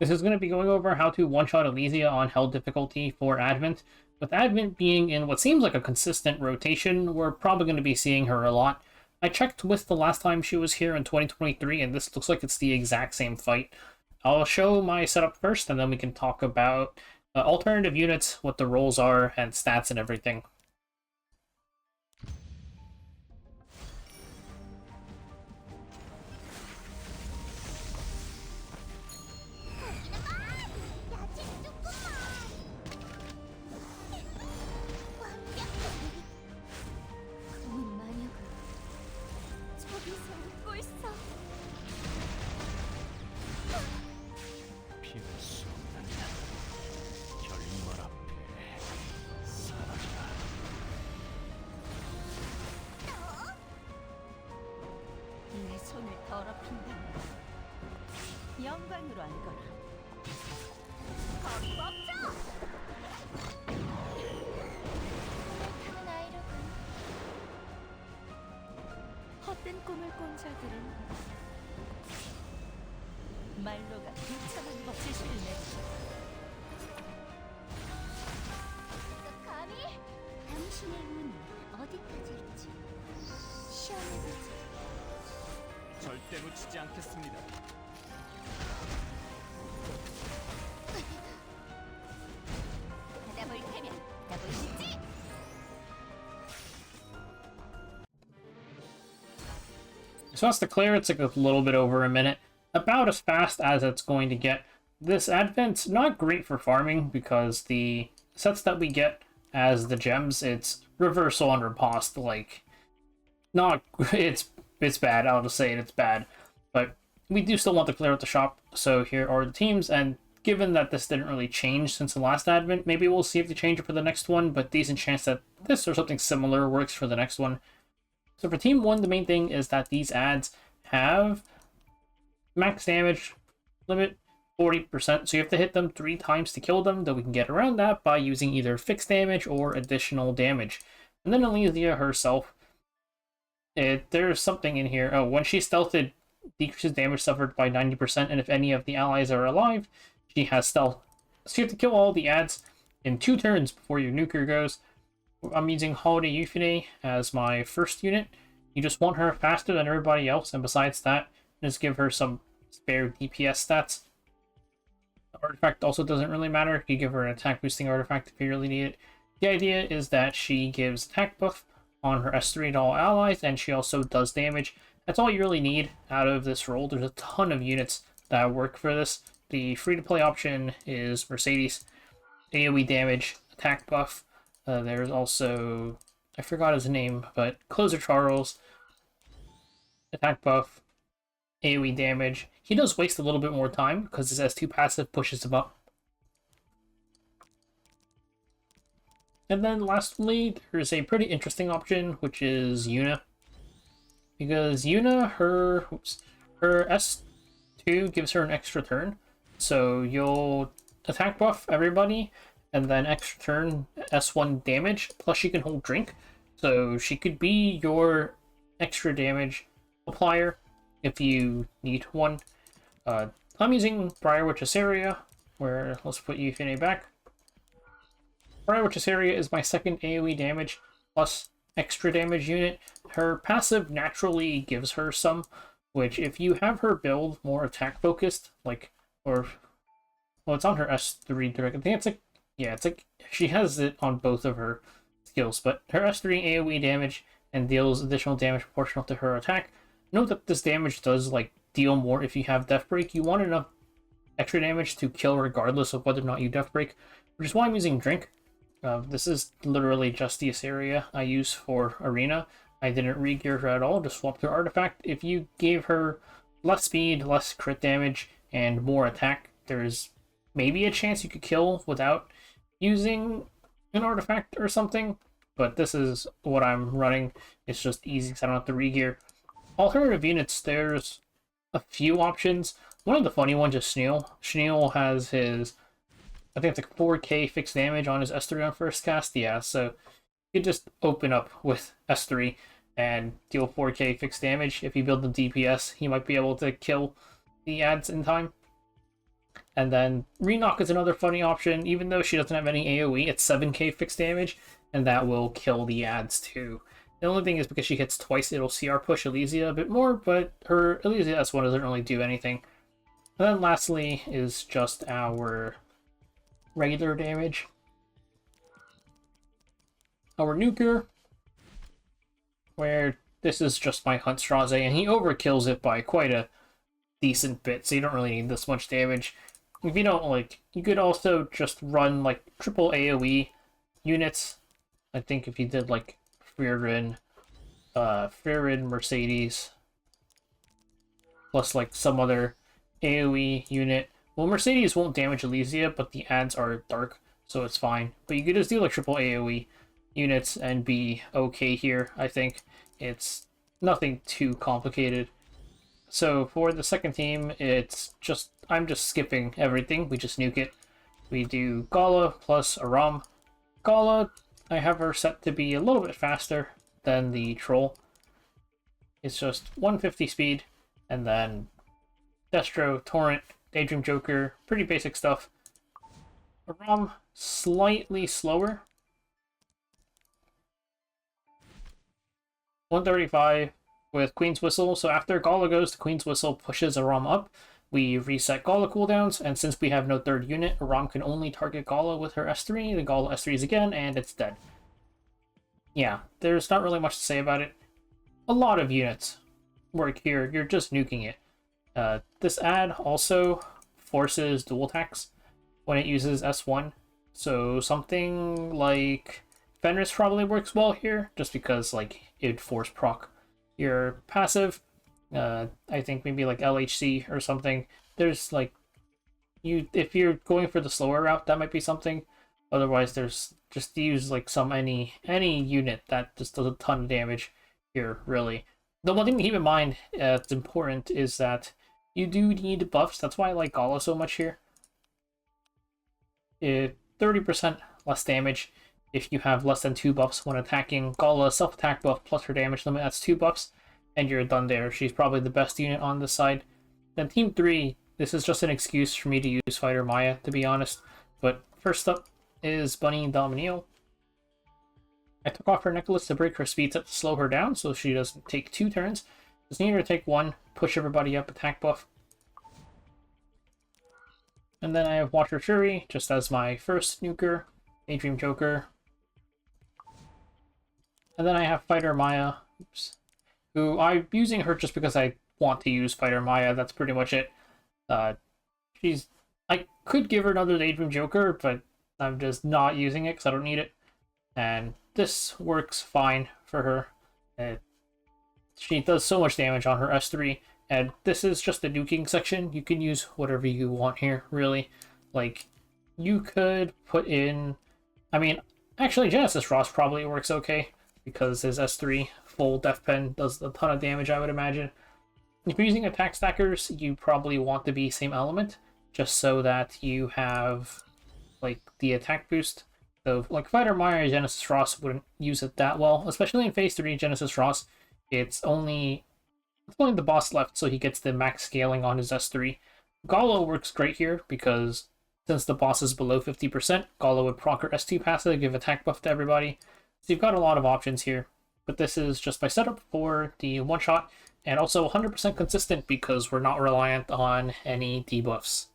This is going to be going over how to one-shot Elysia on Hell difficulty for Advent. With Advent being in what seems like a consistent rotation, we're probably going to be seeing her a lot. I checked with the last time she was here in 2023, and this looks like it's the exact same fight. I'll show my setup first, and then we can talk about alternative units, what the roles are, and stats and everything. 영광으로 알거라. 거기 멈춰! 큰 아이로군. 헛된 꿈을 꾼 자들은 말로가 비참한 것을 내리죠. 감히 당신의 운이 어디까지일지 시험해보지. 절대 놓치지 않겠습니다. 받아볼 테면 받아보시지. So that's to clear, it's like a little bit over a minute. About as fast as it's going to get. This Advent's not great for farming because the sets that we get as the gems, it's reversal on riposte, like not it's bad, I'll just say it, it's bad. But we do still want to clear out the shop, so here are the teams, and given that this didn't really change since the last Advent, maybe we'll see if they change it for the next one, but decent chance that this or something similar works for the next one. So for Team 1, the main thing is that these ads have max damage limit 40%, so you have to hit them 3 times to kill them, though we can get around that by using either fixed damage or additional damage. And then Elysia herself, there's something in here. Oh, when she's stealthed, decreases damage suffered by 90%, and if any of the allies are alive, she has stealth. So you have to kill all the ads in 2 turns before your nuker goes. I'm using Holiday Euphine as my first unit. You just want her faster than everybody else, and besides that, just give her some spare DPS stats. The artifact also doesn't really matter. You give her an attack boosting artifact if you really need it. The idea is that she gives attack buff on her S3 to all allies, and she also does damage. That's all you really need out of this role. There's a ton of units that work for this. The free-to-play option is Mercedes, AoE damage, attack buff. There's also, I forgot his name, but Closer Charles, attack buff, AoE damage. He does waste a little bit more time because his S2 passive pushes him up. And then lastly, there's a pretty interesting option, which is Yuna. Because Yuna, her S2 gives her an extra turn. So you'll attack buff everybody, and then extra turn S1 damage, plus she can hold drink. So she could be your extra damage applier if you need one. I'm using Briar Witch's Area, where let's put Euphine back. Briar Witch's Area is my second AoE damage plus extra damage unit. Her passive naturally gives her some, which if you have her build more attack focused, like, or, well, it's on her S3 direct. I think it's like, yeah, it's like, she has it on both of her skills, but her S3 AoE damage and deals additional damage proportional to her attack. Note that this damage does, like, deal more if you have Death Break. You want enough extra damage to kill regardless of whether or not you Death Break, which is why I'm using Drink. This is literally just the area I use for Arena. I didn't re-gear her at all, just swapped her artifact. If you gave her less speed, less crit damage, and more attack, there's maybe a chance you could kill without using an artifact or something, but this is what I'm running. It's just easy because I don't have to re-gear. Alternative units, there's a few options. One of the funny ones is Schneel. Schneel has his, I think it's like 4k fixed damage on his S3 on first cast. Yeah, so you just open up with S3 and deal 4k fixed damage. If you build the DPS, he might be able to kill the ads in time. And then Reknock is another funny option. Even though she doesn't have any AoE, it's 7k fixed damage, and that will kill the ads too. The only thing is because she hits twice, it'll CR push Elysia a bit more, but her Elysia S1 doesn't really do anything. And then lastly is just our regular damage. Our nuker, where this is just my Hunt Straze, and he overkills it by quite a decent bit, so you don't really need this much damage. If you don't like, you could also just run like triple AoE units. I think if you did like Fririn, Mercedes, plus like some other AoE unit. Well, Mercedes won't damage Elysia, but the ads are dark, so it's fine. But you could just do like triple AoE units and be okay here, I think. It's nothing too complicated. So for the second team, it's just, I'm just skipping everything. We just nuke it. We do Gala plus Aram. Gala, I have her set to be a little bit faster than the Troll. It's just 150 speed, and then Destro, Torrent, Daydream Joker, pretty basic stuff. Aram, slightly slower. 135 with Queen's Whistle, so after Gala goes, the Queen's Whistle pushes Aram up. We reset Gala cooldowns, and since we have no third unit, Aram can only target Gala with her S3, the Gala S3s again, and it's dead. Yeah, there's not really much to say about it. A lot of units work here, you're just nuking it. This ad also forces dual attacks when it uses S1, so something like Fenris probably works well here, just because like it'd force proc your passive. I think maybe like LHC or something. There's like, if you're going for the slower route, that might be something. Otherwise, there's just use like any unit that just does a ton of damage here, really. The one thing to keep in mind that's important is that you do need buffs. That's why I like Gala so much here. 30% less damage if you have less than 2 buffs when attacking. Gala self-attack buff plus her damage limit, that's 2 buffs, and you're done there. She's probably the best unit on this side. Then Team 3, this is just an excuse for me to use Fighter Maya, to be honest. But first up is Bunny Dominio. I took off her necklace to break her speed set to slow her down, so she doesn't take 2 turns. Just need her to take 1, push everybody up, attack buff. And then I have Watcher Shuri, just as my first nuker, Daydream Joker. And then I have Fighter Maya, who I'm using her just because I want to use Fighter Maya, that's pretty much it. I could give her another Daydream Joker, but I'm just not using it because I don't need it. And this works fine for her. She does so much damage on her S3, and this is just the nuking section. You can use whatever you want here, really. Like, you could put in... I mean, actually, Genesis Ross probably works okay, because his S3 full Death Pen does a ton of damage, I would imagine. If you're using attack stackers, you probably want to be same element, just so that you have, like, the attack boost. So, like, Fighter Maya or Genesis Ross wouldn't use it that well, especially in Phase 3 Genesis Ross. It's only the boss left, so he gets the max scaling on his S3. Gala works great here, because since the boss is below 50%, Gala would proc her S2 passive, give attack buff to everybody. So you've got a lot of options here. But this is just my setup for the one-shot, and also 100% consistent because we're not reliant on any debuffs.